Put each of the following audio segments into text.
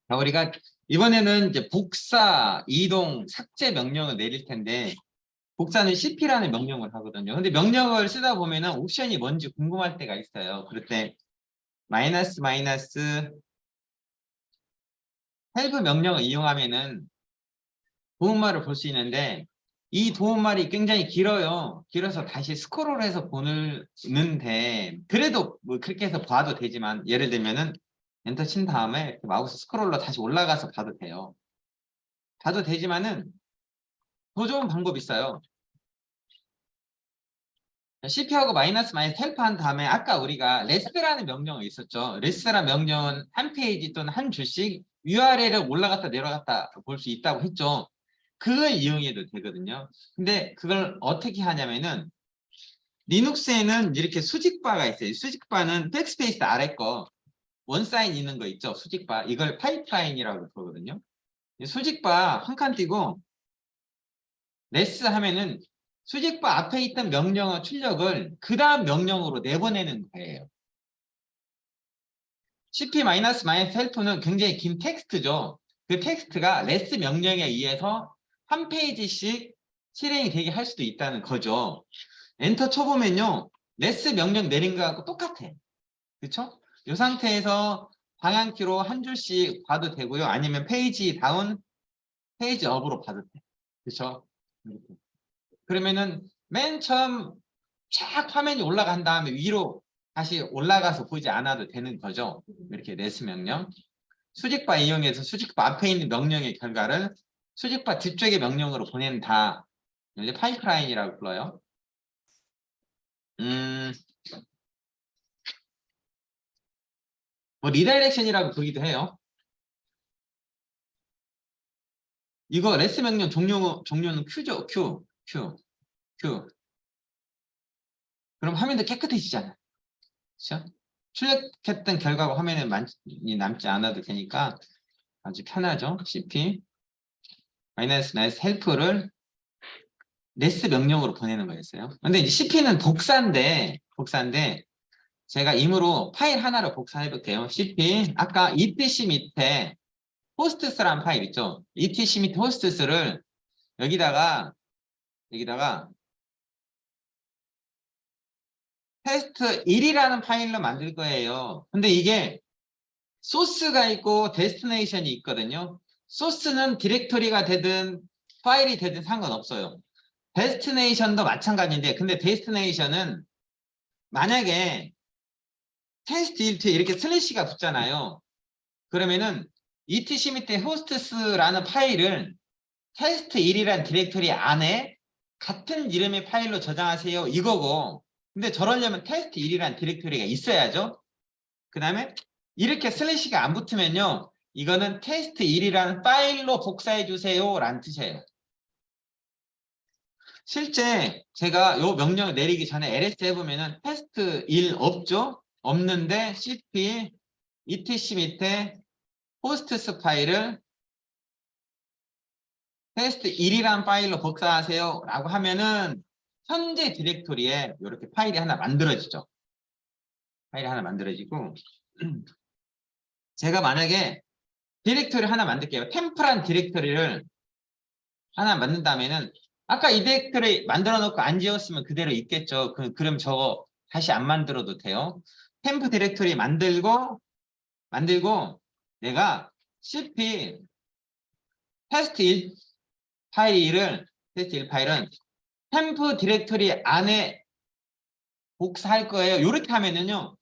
자, 우리가 이번에는 이제 복사, 이동, 삭제 명령을 내릴 텐데, 복사는 cp라는 명령을 하거든요. 근데 명령을 쓰다 보면은 옵션이 뭔지 궁금할 때가 있어요. 그럴 때 마이너스 헬프 명령을 이용하면은 도움말을 볼 수 있는데, 이 도움말이 굉장히 길어요. 길어서 다시 스크롤해서 보는데, 그래도 뭐 그렇게 해서 봐도 되지만, 예를 들면은 엔터 친 다음에 마우스 스크롤러 다시 올라가서 봐도 돼요. 봐도 되지만은 더 좋은 방법이 있어요. cp하고 마이너스 헬프 한 다음에 아까 우리가 레스라는 명령이 있었죠. 레스라는 명령은 한 페이지 또는 한 줄씩 URL을 올라갔다 내려갔다 볼 수 있다고 했죠. 그걸 이용해도 되거든요. 근데 그걸 어떻게 하냐면은 리눅스에는 이렇게 수직바가 있어요. 수직바는 백스페이스 아래 거 원사인 있는 거 있죠. 수직바. 이걸 파이프라인이라고 부르거든요. 수직바 한 칸 띄고 레스 하면은 수직바 앞에 있던 명령어 출력을 그 다음 명령으로 내보내는 거예요. cp-헬프는 굉장히 긴 텍스트죠. 그 텍스트가 레스 명령에 의해서 한 페이지씩 실행이 되게 할 수도 있다는 거죠. 엔터 쳐보면요. 레스 명령 내린 거하고 똑같아. 그렇죠? 이 상태에서 방향키로 한 줄씩 봐도 되고요. 아니면 페이지 다운, 페이지 업으로 봐도 돼. 그렇죠? 그러면은 맨 처음 쫙 화면이 올라간 다음에 위로 다시 올라가서 보지 않아도 되는 거죠. 이렇게 레스 명령. 수직바 이용해서 수직바 앞에 있는 명령의 결과를 수직바 뒤쪽의 명령으로 보낸다. 이제 파이프라인이라고 불러요. 뭐 리다이렉션이라고 부르기도 해요. 이거 레스 명령 종료는 Q죠. Q. 그럼 화면도 깨끗해지잖아요. 그렇죠? 출력했던 결과가 화면에 많이 남지 않아도 되니까 아주 편하죠. cp 헬프를 레스 명령으로 보내는 거였어요. 근데 이제 cp는 복사인데 제가 임으로 파일 하나로 복사해 볼게요. cp 아까 etc 밑에 호스트스라는 파일 있죠. etc 밑에 호스트스를 여기다가 테스트 1이라는 파일로 만들 거예요. 근데 이게 소스가 있고 데스티네이션이 있거든요. 소스는 디렉토리가 되든 파일이 되든 상관없어요. 데스티네이션도 마찬가지인데, 근데 데스티네이션은 만약에 테스트 1에 이렇게 슬래시가 붙잖아요. 그러면은 etc 밑에 호스트스라는 파일을 테스트 1이라는 디렉토리 안에 같은 이름의 파일로 저장하세요. 이거고, 근데 저러려면 테스트 1이라는 디렉토리가 있어야죠. 그 다음에 이렇게 슬래시가 안 붙으면요. 이거는 테스트 1이라는 파일로 복사해 주세요 라는 뜻이에요. 실제 제가 이 명령을 내리기 전에 ls 해보면은 테스트 1 없죠? 없는데 cp etc 밑에 호스트스 파일을 테스트 1이라는 파일로 복사하세요 라고 하면은 현재 디렉토리에 이렇게 파일이 하나 만들어지죠. 파일이 하나 만들어지고 제가 만약에 디렉토리 하나 만들게요. 템프란 디렉토리를 하나 만든다면은 아까 이 디렉토리 만들어 놓고 안 지웠으면 그대로 있겠죠. 그럼 저거 다시 안 만들어도 돼요. 템프 디렉토리 만들고 내가 cp 테스트 1 파일은 템프 디렉토리 안에 복사할 거예요. 이렇게 하면은요.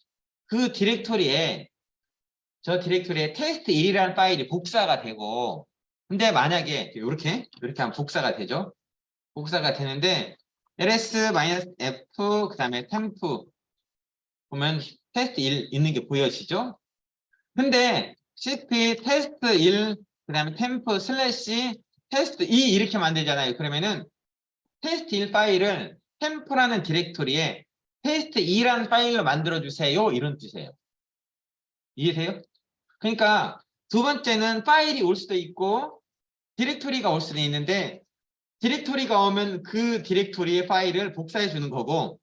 그 디렉토리에 테스트 1이라는 파일이 복사가 되고 근데 만약에 이렇게 하면 복사가 되죠. 복사가 되는데 ls-f 그 다음에 템프 보면 테스트 1 있는 게 보여지죠. 근데 cp 테스트 1 그 다음에 템프 슬래시 테스트 2 이렇게 만들잖아요. 그러면은 테스트 1 파일을 템프라는 디렉토리에 테스트 2라는 파일로 만들어주세요. 이런 뜻이에요. 이해돼요? 그러니까 두 번째는 파일이 올 수도 있고 디렉토리가 올 수도 있는데 디렉토리가 오면 그 디렉토리의 파일을 복사해 주는 거고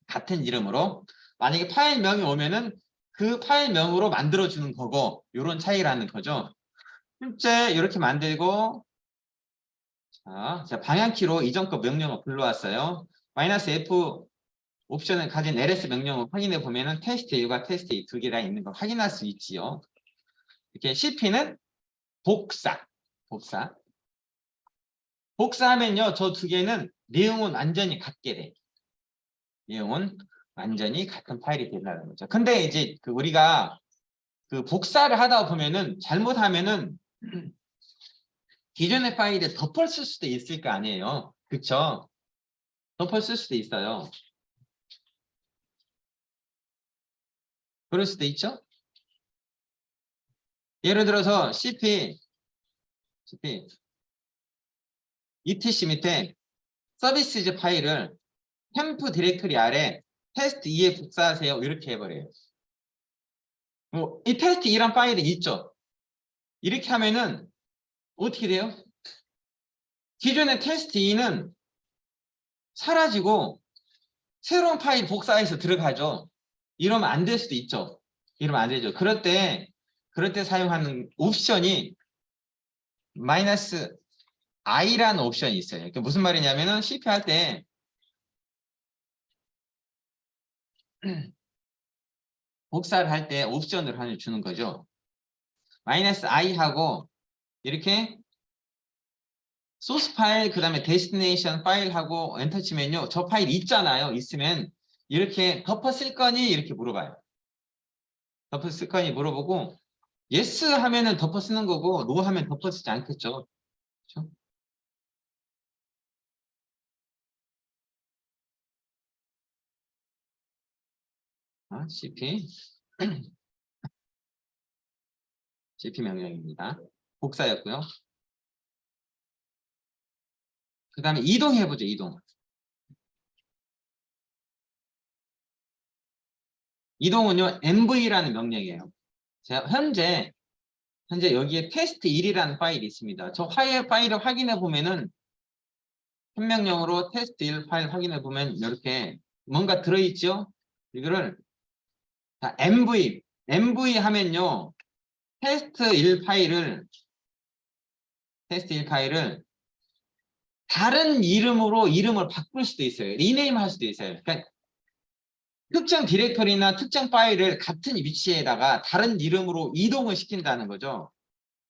같은 이름으로 만약에 파일명이 오면은 그 파일명으로 만들어주는 거고, 이런 차이라는 거죠. 실제 이렇게 만들고, 자, 방향키로 이전 거 명령어 불러왔어요. -F 옵션을 가진 ls 명령을 확인해 보면은 테스트 1과 테스트 2 두 개가 있는 걸 확인할 수 있지요. 이렇게 cp는 복사. 복사하면요, 저 두 개는 내용은 완전히 같게 돼. 내용은 완전히 같은 파일이 된다는 거죠. 근데 이제 우리가 복사를 하다 보면은 잘못하면은 기존의 파일에 덮었을 수도 있을 거 아니에요. 그쵸? 덮었을 수도 있어요. 그럴 수도 있죠? 예를 들어서 cp etc 밑에 서비스즈 파일을 템프 디렉토리 아래 테스트 2에 복사하세요. 이렇게 해버려요. 이 테스트 2란 파일이 있죠. 이렇게 하면은 어떻게 돼요? 기존의 테스트 2는 사라지고 새로운 파일 복사해서 들어가죠. 이러면 안 될 수도 있죠. 이러면 안 되죠. 그럴 때 사용하는 옵션이 -i라는 옵션이 있어요. 그러니까 무슨 말이냐면은 cp 할 때 복사를 할 때 옵션을 하나 주는 거죠. -i하고 이렇게 소스 파일 그다음에 데스티네이션 파일하고 엔터 치면요. 저 파일 있잖아요. 있으면 이렇게 덮었을 거니 이렇게 물어봐요. 덮었을 거니 물어보고 yes 하면은 덮어 쓰는 거고 no 하면 덮어 쓰지 않겠죠. 그렇죠? cp cp 명령입니다. 복사였고요. 그 다음에 이동해보죠. 이동은요. mv라는 명령이에요. 제가 현재 여기에 테스트 1이라는 파일이 있습니다. 저 파일을 확인해 보면은 현명령으로 테스트 1 파일 확인해 보면 이렇게 뭔가 들어있죠? 이거를 mv 하면요. 테스트 1 파일을 다른 이름으로 이름을 바꿀 수도 있어요. 리네임 할 수도 있어요. 그러니까 특정 디렉터리나 특정 파일을 같은 위치에다가 다른 이름으로 이동을 시킨다는 거죠.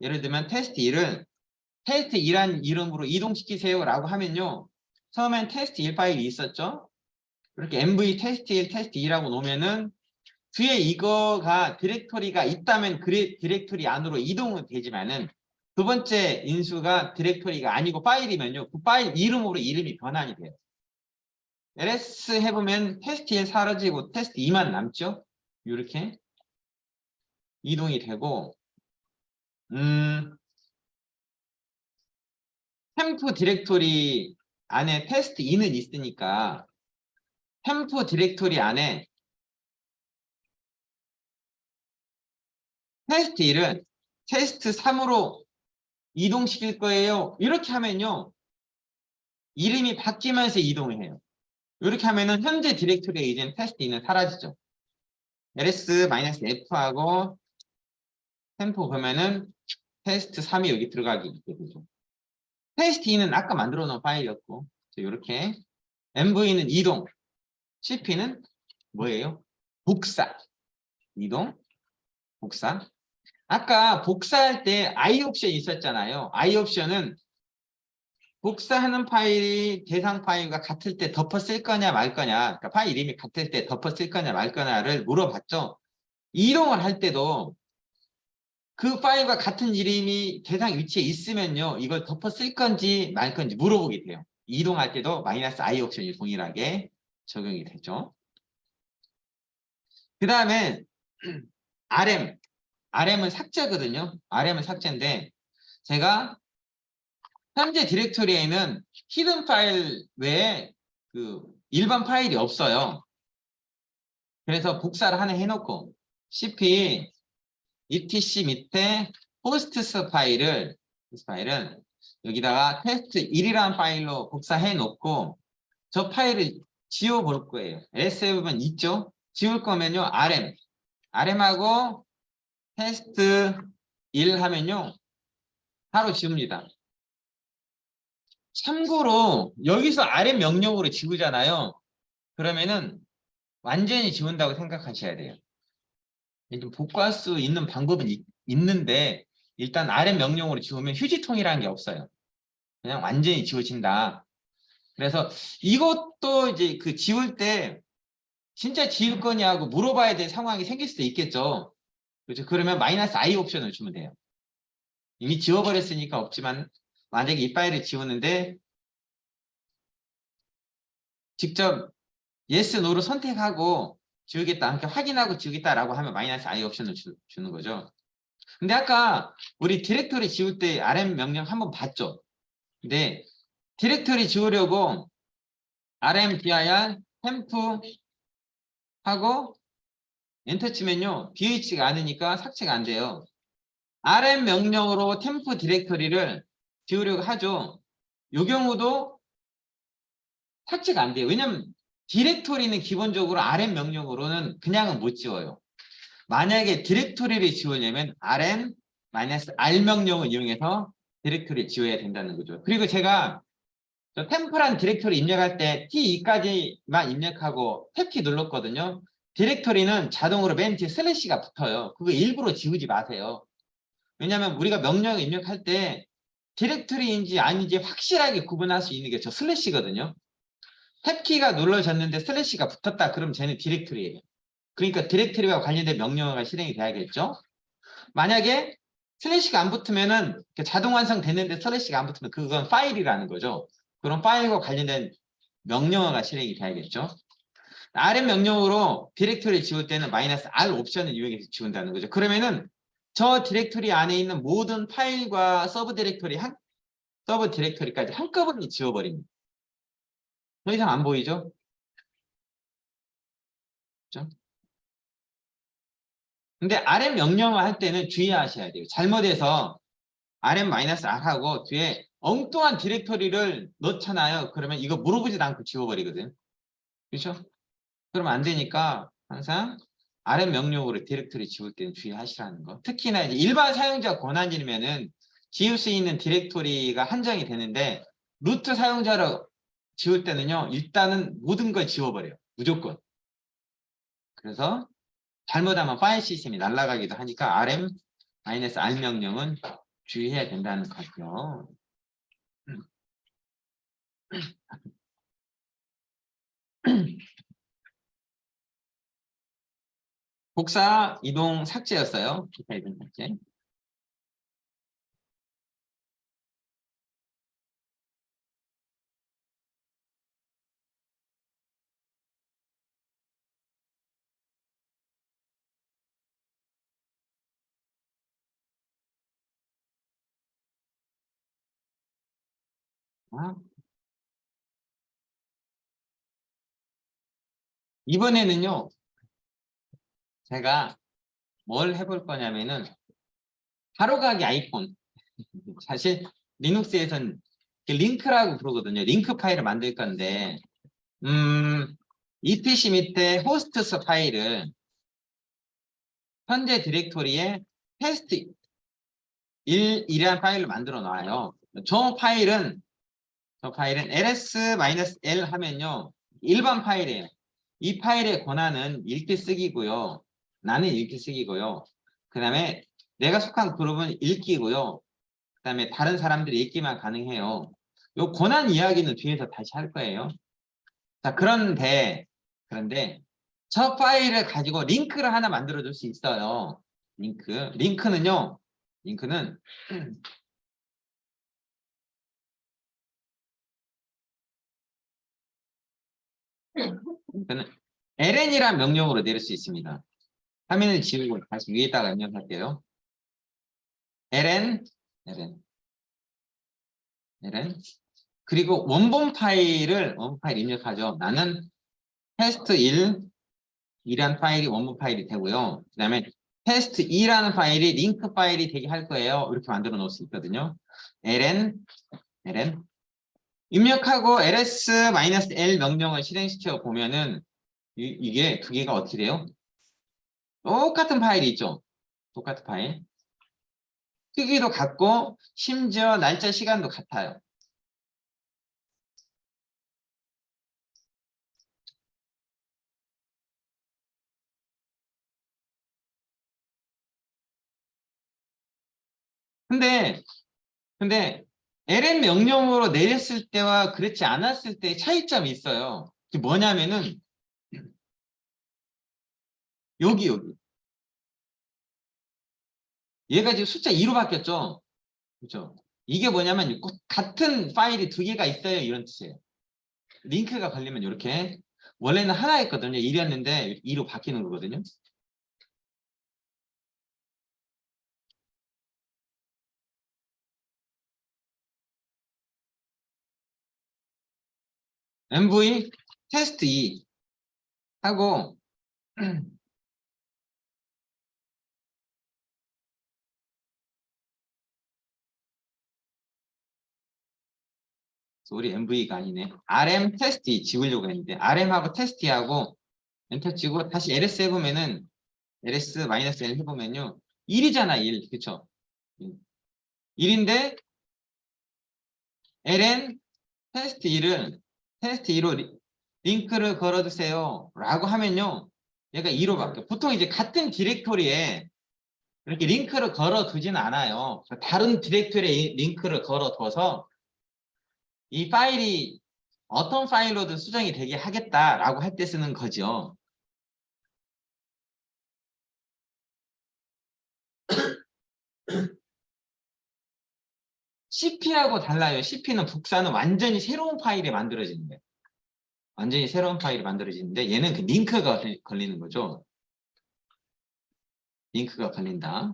예를 들면 테스트 1을 테스트 2란 이름으로 이동시키세요 라고 하면요. 처음엔 테스트 1 파일이 있었죠. 이렇게 mv 테스트 1, 테스트 2라고 놓으면은 뒤에 이거가 디렉토리가 있다면 그 디렉토리 안으로 이동은 되지만은 두 번째 인수가 디렉토리가 아니고 파일이면요. 그 파일 이름으로 이름이 변환이 돼요. ls 해보면 테스트 1 사라지고 테스트 2만 남죠. 이렇게 이동이 되고 템프 디렉토리 안에 테스트 2는 있으니까 템프 디렉토리 안에 테스트 1은 테스트 3으로 이동시킬 거예요. 이렇게 하면요. 이름이 바뀌면서 이동을 해요. 이렇게 하면은 현재 디렉토리에 이제 테스트 2는 사라지죠. ls-f하고 템포 보면은 테스트 3이 여기 들어가게 되죠. 테스트 2는 아까 만들어 놓은 파일이었고 이렇게 mv는 이동, cp는 뭐예요? 복사. 이동, 복사. 아까 복사할 때 i 옵션이 있었잖아요. i 옵션은 복사하는 파일이 대상 파일과 같을 때 덮어 쓸 거냐 말 거냐, 그러니까 파일 이름이 같을 때 덮어 쓸 거냐 말 거냐를 물어봤죠. 이동을 할 때도 그 파일과 같은 이름이 대상 위치에 있으면요. 이걸 덮어 쓸 건지 말 건지 물어보게 돼요. 이동할 때도 -i 옵션이 동일하게 적용이 되죠. 그 다음에 RM은 삭제거든요. RM은 삭제인데 제가 현재 디렉토리에는 히든 파일 외에 일반 파일이 없어요. 그래서 복사를 하나 해놓고 cp etc 밑에 호스트스 파일을 여기다가 테스트 1이라는 파일로 복사해 놓고 저 파일을 지워 볼 거예요. ls 해보면 있죠? 지울 거면요. rm하고 테스트 1 하면요. 바로 지웁니다. 참고로 여기서 rm 명령으로 지우잖아요. 그러면은 완전히 지운다고 생각하셔야 돼요. 좀 복구할 수 있는 방법은 있는데 일단 rm 명령으로 지우면 휴지통이라는 게 없어요. 그냥 완전히 지워진다. 그래서 이것도 이제 그 지울 때 진짜 지울 거냐고 물어봐야 될 상황이 생길 수도 있겠죠. 그렇죠? 그러면 마이너스 i 옵션을 주면 돼요. 이미 지워버렸으니까 없지만 만약에 이 파일을 지우는데 직접 yes, no로 선택하고 지우겠다, 함께 확인하고 지우겠다라고 하면 마이너스 i 옵션을 주는 거죠. 근데 아까 우리 디렉토리 지울 때 rm 명령 한번 봤죠. 근데 디렉토리 지우려고 rmdir temp 하고 엔터 치면요 bh가 아니니까 삭제가 안 돼요. rm 명령으로 템프 디렉터리를 지우려고 하죠. 이 경우도 삭제가 안 돼요. 왜냐면 디렉토리는 기본적으로 rm 명령으로는 그냥은 못 지워요. 만약에 디렉토리를 지우려면 rm-r 명령을 이용해서 디렉토리를 지워야 된다는 거죠. 그리고 제가 템프란 디렉토리 입력할 때 T2까지만 입력하고 탭키 눌렀거든요. 디렉토리는 자동으로 맨 뒤에 슬래시가 붙어요. 그거 일부러 지우지 마세요. 왜냐하면 우리가 명령을 입력할 때 디렉토리인지 아닌지 확실하게 구분할 수 있는 게 저 슬래시거든요. 탭키가 눌러졌는데 슬래시가 붙었다 그러면 쟤는 디렉토리예요. 그러니까 디렉토리와 관련된 명령어가 실행이 돼야겠죠. 만약에 슬래시가 안 붙으면은 자동 완성됐는데 슬래시가 안 붙으면 그건 파일이라는 거죠. 그런 파일과 관련된 명령어가 실행이 돼야겠죠. rm 명령으로 디렉토리 지울 때는 마이너스 r 옵션을 이용해서 지운다는 거죠. 그러면은 저 디렉토리 안에 있는 모든 파일과 서브 디렉토리까지 한꺼번에 지워버립니다. 더 이상 안 보이죠? 그렇죠? 근데 rm 명령어 할 때는 주의하셔야 돼요. 잘못해서 rm-r하고 뒤에 엉뚱한 디렉토리를 넣잖아요. 그러면 이거 물어보지도 않고 지워버리거든. 그렇죠? 그러면 안 되니까 항상 rm 명령으로 디렉토리 지울 때는 주의하시라는 거. 특히나 이제 일반 사용자 권한이면은 지울 수 있는 디렉토리가 한정이 되는데 루트 사용자로 지울 때는요. 일단은 모든 걸 지워버려요. 무조건. 그래서 잘못하면 파일 시스템이 날아가기도 하니까 rm-r 명령은 주의해야 된다는 거죠. 복사 이동 삭제였어요. 기타 이동 삭제. 이번에는요. 제가 뭘 해볼 거냐면은 바로가기 아이콘. 사실 리눅스에선 링크라고 부르거든요. 링크 파일을 만들 건데 이 PC 밑에 호스트스 파일을 현재 디렉토리에 테스트 1이라는 파일을 만들어 놔요. 저 파일은 ls-l 하면요. 일반 파일이에요. 이 파일의 권한은 읽기 쓰기고요. 나는 읽기 쓰기고요. 그 다음에 내가 속한 그룹은 읽기고요. 그 다음에 다른 사람들이 읽기만 가능해요. 요 권한 이야기는 뒤에서 다시 할 거예요. 자, 그런데 저 파일을 가지고 링크를 하나 만들어 줄 수 있어요. 링크는요. 링크는 ln이란 명령으로 내릴 수 있습니다. 화면을 지우고 다시 위에다가 입력할게요. ln 그리고 원본 파일 입력하죠. 나는 test1이란 파일이 원본 파일이 되고요. 그 다음에 test2라는 파일이 링크 파일이 되게 할 거예요. 이렇게 만들어 놓을 수 있거든요. ln 입력하고 ls-l 명령을 실행시켜 보면은 이게 두 개가 어떻게 돼요? 똑같은 파일이 있죠. 똑같은 파일. 크기도 같고 심지어 날짜 시간도 같아요. 근데 ln 명령으로 내렸을 때와 그렇지 않았을 때의 차이점이 있어요. 그게 뭐냐면은 여기 얘가 지금 숫자 2로 바뀌었죠. 그렇죠? 이게 뭐냐면 같은 파일이 두 개가 있어요, 이런 뜻이에요. 링크가 걸리면 이렇게 원래는 하나였거든요. 1이었는데 2로 바뀌는 거거든요. MV 테스트 2 하고 우리 MV가 아니네. RM 테스트 2 지우려고 했는데 RM하고 테스트 2하고 엔터 치고 다시 ls 해보면은 ls-l 해보면요 1이잖아. 1 그쵸? 1인데 ln 테스트 2를 테스트 2로 링크를 걸어주세요 라고 하면요 얘가 2로 바뀌어. 보통 이제 같은 디렉토리에 이렇게 링크를 걸어두지는 않아요. 다른 디렉토리에 링크를 걸어둬서 이 파일이 어떤 파일로든 수정이 되게 하겠다라고 할 때 쓰는 거죠. CP하고 달라요. CP는 복사는 완전히 새로운 파일이 만들어지는데 완전히 새로운 파일이 만들어지는데 얘는 그 링크가 걸리는 거죠. 링크가 걸린다.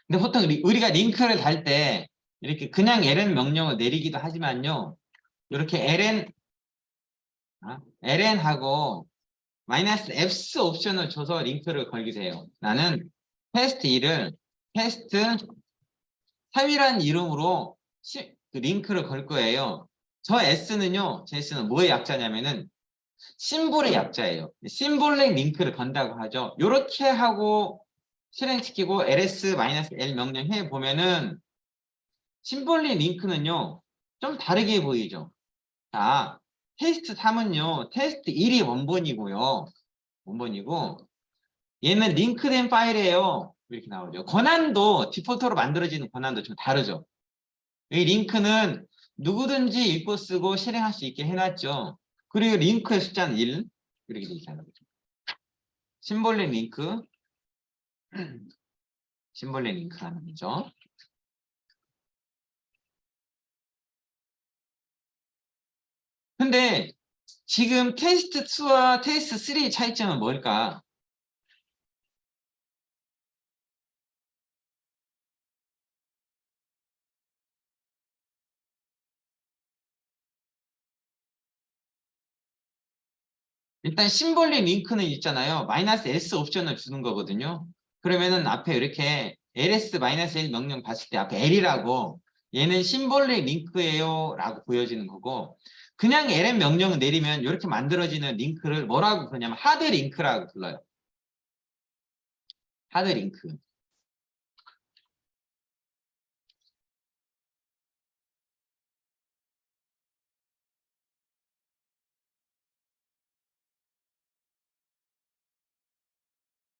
근데 보통 우리가 링크를 달 때 이렇게 그냥 ln 명령을 내리기도 하지만요. 이렇게 ln하고 마이너스 F 옵션을 줘서 링크를 걸기도 해요. 나는 테스트 2를 테스트 3이라는 이름으로 그 링크를 걸 거예요. 저 S는요, 제 S는 뭐의 약자냐면은 심볼의 약자예요. 심볼링 링크를 건다고 하죠. 이렇게 하고 실행시키고 ls-l 명령 해 보면은 심볼링 링크는요, 좀 다르게 보이죠. 자, 테스트 3은요, 테스트 1이 원본이고요. 원본이고, 얘는 링크된 파일이에요. 이렇게 나오죠. 권한도 디폴트로 만들어지는 권한도 좀 다르죠. 이 링크는 누구든지 읽고 쓰고 실행할 수 있게 해놨죠. 그리고 링크의 숫자는 1 이렇게 되어 있잖아요. 심볼링 링크, 심볼링 링크 하는 거죠. 근데 지금 테스트 2와 테스트 3의 차이점은 뭘까? 일단 심볼링 링크는 있잖아요. 마이너스 S 옵션을 주는 거거든요. 그러면은 앞에 이렇게 ls-1 명령 봤을 때 앞에 l이라고 얘는 심볼릭 링크예요 라고 보여지는 거고 그냥 ln 명령을 내리면 이렇게 만들어지는 링크를 뭐라고 부르냐면 하드 링크라고 불러요. 하드 링크.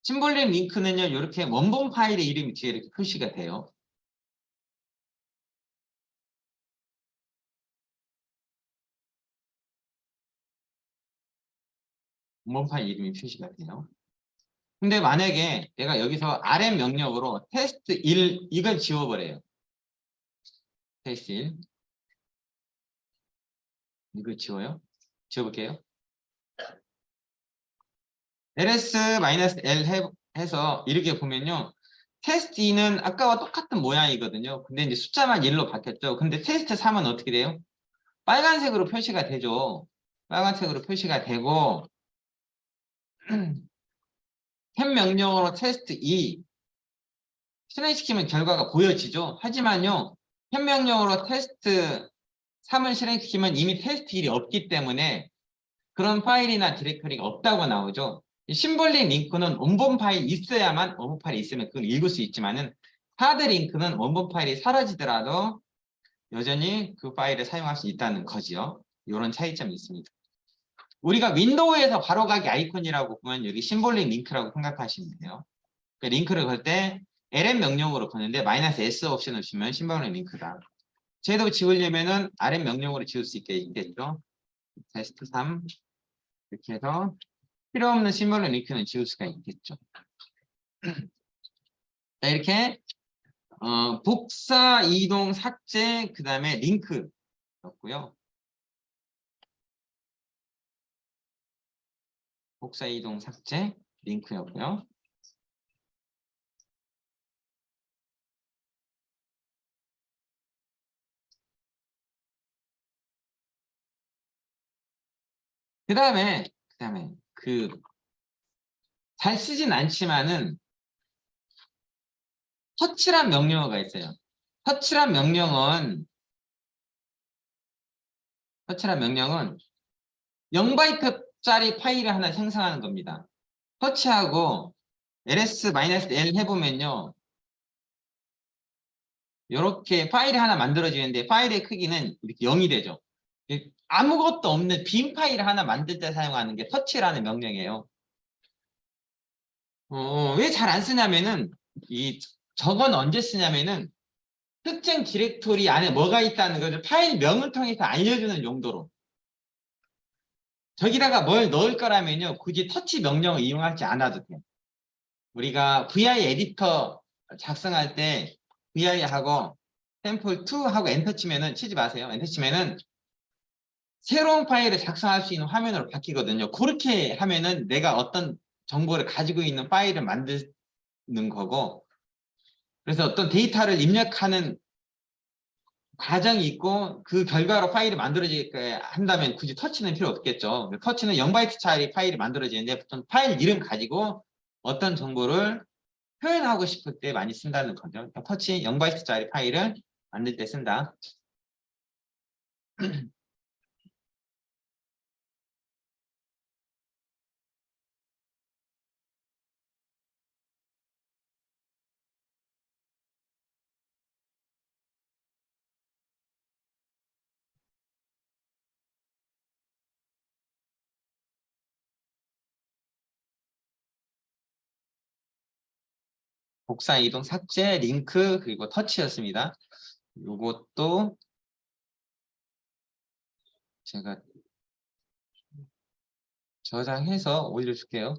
심볼릭 링크는요 이렇게 원본 파일의 이름이 뒤에 이렇게 표시가 돼요. 원본 파일 이름이 표시가 돼요. 근데 만약에 내가 여기서 rm 명령으로 테스트 1 이걸 지워버려요. 테스트 1 이거 지워요? 지워볼게요. ls-l 해서 이렇게 보면요. 테스트 2는 아까와 똑같은 모양이거든요. 근데 이제 숫자만 1로 바뀌었죠. 근데 테스트 3은 어떻게 돼요? 빨간색으로 표시가 되죠. 빨간색으로 표시가 되고 템 명령으로 테스트 2 실행시키면 결과가 보여지죠. 하지만요. 템 명령으로 테스트 3을 실행시키면 이미 테스트 1이 없기 때문에 그런 파일이나 디렉터리가 없다고 나오죠. 이 심볼릭 링크는 원본 파일이 있어야만 원본 파일이 있으면 그걸 읽을 수 있지만은 하드 링크는 원본 파일이 사라지더라도 여전히 그 파일을 사용할 수 있다는 거지요. 이런 차이점이 있습니다. 우리가 윈도우에서 바로가기 아이콘이라고 보면 여기 심볼릭 링크라고 생각하시면 돼요. 그 링크를 걸 때 lm 명령으로 보는데 -s 옵션을 주면 심볼릭 링크다. 쟤도 지우려면은 rm 명령으로 지울 수 있겠죠. 테스트 3 이렇게 해서 필요 없는 심볼릭 링크는 지울 수가 있겠죠. 자, 이렇게 복사, 이동, 삭제, 그 다음에 링크였고요. 복사, 이동, 삭제, 링크였고요. 그 다음에 잘 쓰진 않지만은 터치란 명령어가 있어요. 터치란 명령은 0바이트짜리 파일을 하나 생성하는 겁니다. 터치하고 ls-l 해보면요. 이렇게 파일이 하나 만들어지는데 파일의 크기는 이렇게 0이 되죠. 아무것도 없는 빈 파일 하나 만들 때 사용하는 게 터치라는 명령이에요. 왜 잘 안 쓰냐면은 저건 언제 쓰냐면은 특정 디렉토리 안에 뭐가 있다는 것을 파일 명을 통해서 알려주는 용도로. 저기다가 뭘 넣을 거라면요. 굳이 터치 명령을 이용하지 않아도 돼요. 우리가 VI 에디터 작성할 때 VI하고 샘플2 하고 엔터 치면은 치지 마세요. 엔터 치면은 새로운 파일을 작성할 수 있는 화면으로 바뀌거든요. 그렇게 하면은 내가 어떤 정보를 가지고 있는 파일을 만드는 거고, 그래서 어떤 데이터를 입력하는 과정이 있고 그 결과로 파일이 만들어지게 한다면 굳이 터치는 필요 없겠죠. 터치는 0바이트짜리 파일이 만들어지는데 보통 파일 이름 가지고 어떤 정보를 표현하고 싶을 때 많이 쓴다는 거죠. 그러니까 터치 0바이트짜리 파일을 만들 때 쓴다. 복사, 이동, 삭제, 링크, 그리고 터치였습니다. 요것도 제가 저장해서 올려줄게요.